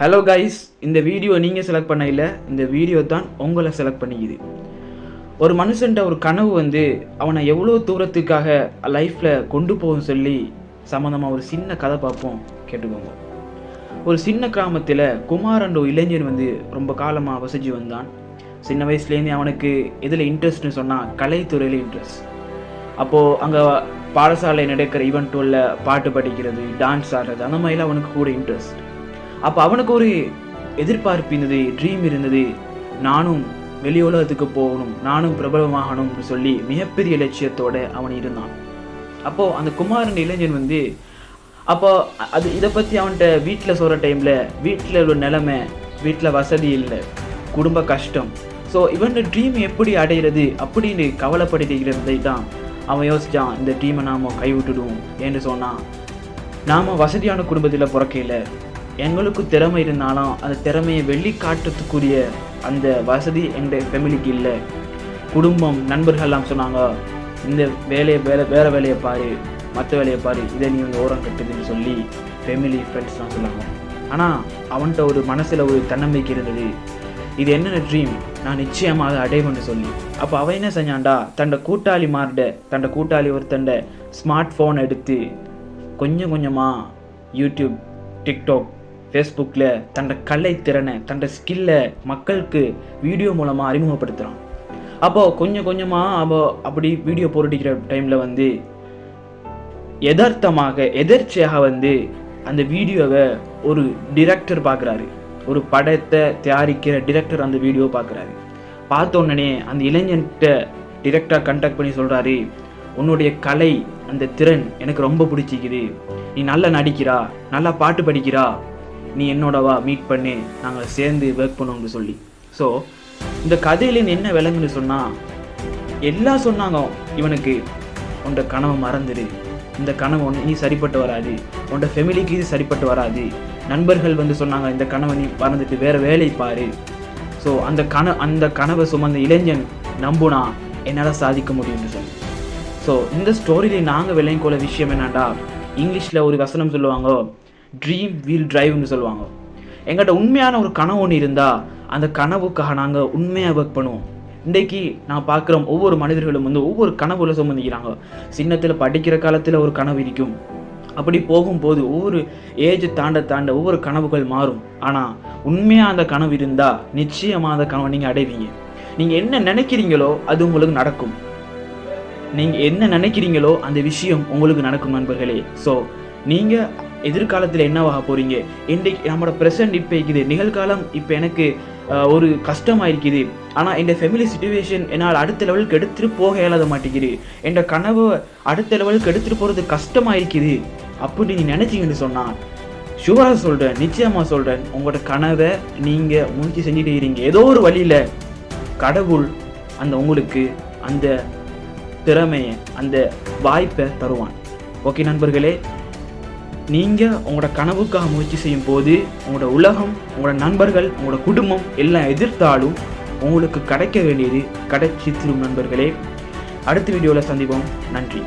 Hello guys, இந்த video நீங்கள் select பண்ண இல்லை, இந்த வீடியோ தான் உங்களை செலக்ட் பண்ணிக்குது. ஒரு மனுஷன்ட்ட ஒரு கனவு அவனை எவ்வளோ தூரத்துக்காக லைஃப்பில் கொண்டு போகும் சொல்லி சம்மந்தமாக ஒரு சின்ன கதை பார்ப்போம், கேட்டுக்கோங்க. ஒரு சின்ன கிராமத்தில் குமாரன்ற ஒரு இளைஞன் ரொம்ப காலமாக வசிச்சு வந்தான். சின்ன வயசுலேருந்து அவனுக்கு எதில் இன்ட்ரெஸ்ட்னு சொன்னால் கலைத்துறையில் இன்ட்ரெஸ்ட். அப்போது அங்கே பாடசாலை நடக்கிற ஈவெண்ட்டில் பாட்டு படிக்கிறது, டான்ஸ் ஆடுறது, அந்த மாதிரிலாம் அவனுக்கு கூட இன்ட்ரெஸ்ட். அப்போ அவனுக்கு ஒரு எதிர்பார்ப்பு இருந்தது, ட்ரீம் இருந்தது. நானும் வெளி உலகத்துக்கு போகணும், நானும் பிரபலமாகணும்னு சொல்லி மிகப்பெரிய லட்சியத்தோடு அவன் இருந்தான். அப்போது அந்த குமாரன் இளைஞன் அப்போ இதை பற்றி அவன்கிட்ட வீட்டில் சொல்கிற டைமில் வீட்டில் ஒரு நிலைமை, வீட்டில் வசதி இல்லை, குடும்ப கஷ்டம். ஸோ இவன் ட்ரீம் எப்படி அடைகிறது அப்படின்னு கவலைப்படுத்திக்கிறதை தான் அவன் யோசித்தான். இந்த ட்ரீமை நாம் கைவிட்டுடுவோம் என்று சொன்னான். நாம் வசதியான குடும்பத்தில் பிறக்கையில் எங்களுக்கு திறமை இருந்தாலும் அந்த திறமையை வெளிக்காட்டுறதுக்குரிய அந்த வசதி எங்கள் ஃபேமிலிக்கு இல்லை. குடும்பம், நண்பர்கள்லாம் சொன்னாங்க, இந்த வேறு வேலையை பாரு, மற்ற வேலையை பாரு, இதை நீ ஓரம் கட்டுதுன்னு சொல்லி ஃபேமிலி, ஃப்ரெண்ட்ஸ்லாம் சொன்னாங்க. ஆனால் அவன்கிட்ட ஒரு மனசில் ஒரு தன்னம்பிக்கை இருந்தது. இது என்னென்ன ட்ரீம், நான் நிச்சயமாக அதை அடைவேன்னு சொல்லி. அப்போ அவன் என்ன செஞ்சான்டா, தன்னோட கூட்டாளி ஒருத்தண்ட ஸ்மார்ட் ஃபோன் எடுத்து கொஞ்சம் கொஞ்சமாக யூடியூப், டிக்டாக், ஃபேஸ்புக்கில் தன்னோட கலைத்திறனை, தன்னோட ஸ்கில்லை மக்களுக்கு வீடியோ மூலமாக அறிமுகப்படுத்துகிறான். அப்போது கொஞ்சம் கொஞ்சமாக அப்படி வீடியோ போட்டுக்கிற டைமில் எதர்ச்சியாக அந்த வீடியோவை ஒரு டிரெக்டர் பார்க்குறாரு. ஒரு படத்தை தயாரிக்கிற டிரெக்டர் அந்த வீடியோ பார்க்குறாரு. பார்த்த உடனே அந்த இளைஞன்கிட்ட டிரெக்டராக கான்டாக்ட் பண்ணி சொல்கிறாரு, உன்னுடைய கலை, அந்த திறன் எனக்கு ரொம்ப பிடிச்சிக்குது, நீ நல்லா நடிக்கிறா, நல்லா பாட்டு படிக்கிறா, நீ என்னோடவா மீட் பண்ணி நாங்கள் சேர்ந்து ஒர்க் பண்ணுவோம்னு சொல்லி. ஸோ இந்த கதையிலேருந்து என்ன விளங்குன்னு சொன்னால், எல்லாம் சொன்னாங்க இவனுக்கு, உன்னோட கனவை மறந்துடு, இந்த கனவு நீ சரிப்பட்டு வராது, உன்னோட ஃபேமிலிக்கு இது சரிப்பட்டு வராது. நண்பர்கள் சொன்னாங்க, இந்த கனவை நீ மறந்துட்டு வேறு வேலை பாரு. ஸோ அந்த கனவை சுமந்த இளைஞன் நம்புனா என்னால் சாதிக்க முடியும்னு சொல்லி. ஸோ இந்த ஸ்டோரியிலே நாங்கள் விளையங்கோல விஷயம் என்னன்னா, இங்கிலீஷில் ஒரு வசனம் சொல்லுவாங்க, ட்ரீம் வீல் டிரைவ்னு சொல்லுவாங்க. எங்கள்கிட்ட உண்மையான ஒரு கனவு ஒன்று இருந்தால் அந்த கனவுக்காக நாங்கள் உண்மையாக ஒர்க் பண்ணுவோம். இன்றைக்கு நான் பார்க்குற ஒவ்வொரு மனிதர்களும் ஒவ்வொரு கனவுல சுமந்திக்கிறாங்க. சின்னத்தில் படிக்கிற காலத்தில் ஒரு கனவு இருக்கும், அப்படி போகும்போது ஒவ்வொரு ஏஜ் தாண்ட ஒவ்வொரு கனவுகள் மாறும். ஆனால் உண்மையாக அந்த கனவு இருந்தால் நிச்சயமாக அந்த கனவை நீங்கள் அடைவீங்க. நீங்கள் என்ன நினைக்கிறீங்களோ அது உங்களுக்கு நடக்கும். நீங்கள் என்ன நினைக்கிறீங்களோ அந்த விஷயம் உங்களுக்கு நடக்கும் நண்பர்களே. ஸோ நீங்கள் எதிர்காலத்தில் என்னவாக போகிறீங்க, இன்றைக்கு நம்மளோட ப்ரெசன்ட் இப்போ இருக்குது, நிகழ்காலம் இப்போ எனக்கு ஒரு கஷ்டமாக இருக்குது, ஆனால் இந்த ஃபேமிலி சிச்சுவேஷன் என்னால் அடுத்த லெவலுக்கு எடுத்துகிட்டு போக இயலாத மாட்டேங்குது, என் கனவை அடுத்த லெவலுக்கு எடுத்துகிட்டு போகிறது கஷ்டமாக இருக்குது அப்படி நீ நினச்சிங்கன்னு சொன்னால், ஷுவராக சொல்கிறேன், நிச்சயமாக சொல்கிறேன், உங்களோட கனவை நீங்கள் முயற்சி செஞ்சுட்டு இருக்கீங்க. ஏதோ ஒரு வழியில் கடவுள் உங்களுக்கு அந்த திறமையை, அந்த வாய்ப்பை தருவான். ஓகே நண்பர்களே, நீங்கள் உங்களோட கனவுக்காக முயற்சி செய்யும் போது உங்களோட உலகம், உங்களோட நண்பர்கள், உங்களோட குடும்பம் எல்லாம் எதிர்த்தாலும் உங்களுக்கு கிடைக்க வேண்டியது கிடைச்சி தரும் நண்பர்களே. அடுத்த வீடியோவில் சந்திப்போம். நன்றி.